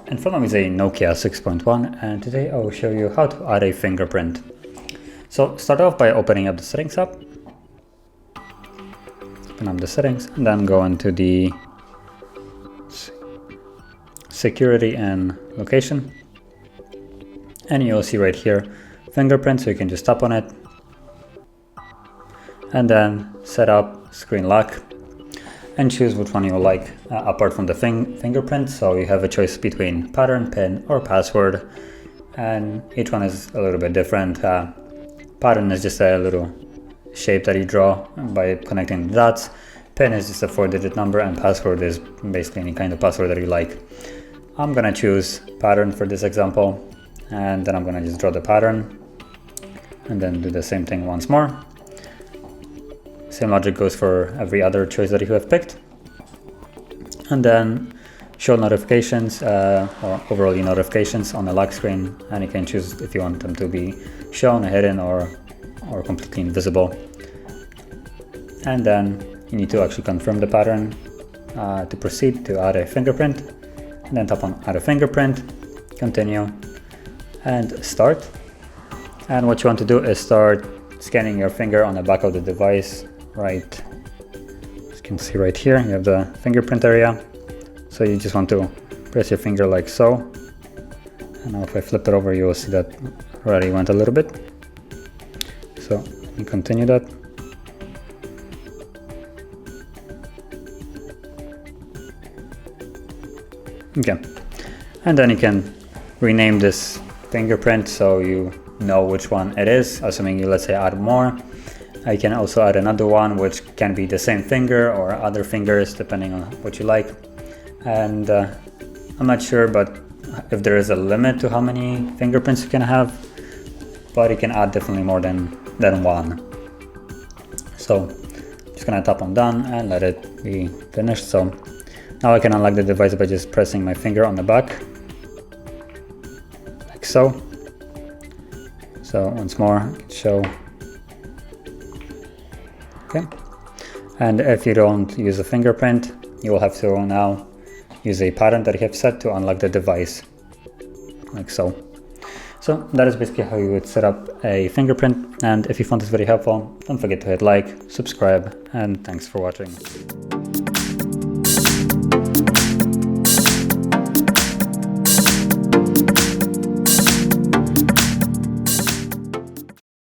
In front of me is a Nokia 6.1 and today I will show you how to add a fingerprint. So start off by opening up the settings app. Open up the settings and then go into the security and location. And you'll see right here fingerprint, so you can just tap on it. And then set up screen lock. And choose which one you like apart from the fingerprint. So you have a choice between pattern, pin, or password, and each one is a little bit different. Pattern is just a little shape that you draw by connecting the dots. Pin is just a 4-digit number, and password is basically any kind of password that you like. I'm gonna choose pattern for this example, and then I'm gonna just draw the pattern and then do the same thing once more. Same logic goes for every other choice that you have picked. And then show notifications or overall notifications on the lock screen, and you can choose if you want them to be shown, hidden, or completely invisible. And then you need to actually confirm the pattern to proceed to add a fingerprint. And then tap on add a fingerprint, continue, and start. And what you want to do is start scanning your finger on the back of the device. Right, as you can see right here, you have the fingerprint area. So you just want to press your finger like so. And now if I flip it over, you will see that already went a little bit. So you continue that. Okay, and then you can rename this fingerprint so you know which one it is, assuming you, let's say, add more. You can also add another one, which can be the same finger or other fingers, depending on what you like. And I'm not sure, but if there is a limit to how many fingerprints you can have, but you can add definitely more than one. So just gonna tap on done and let it be finished. So now I can unlock the device by just pressing my finger on the back, like so. So once more, I can show. Okay, and if you don't use a fingerprint, you will have to now use a pattern that you have set to unlock the device, like so. So that is basically how you would set up a fingerprint. And if you found this video helpful, don't forget to hit like, subscribe, and thanks for watching.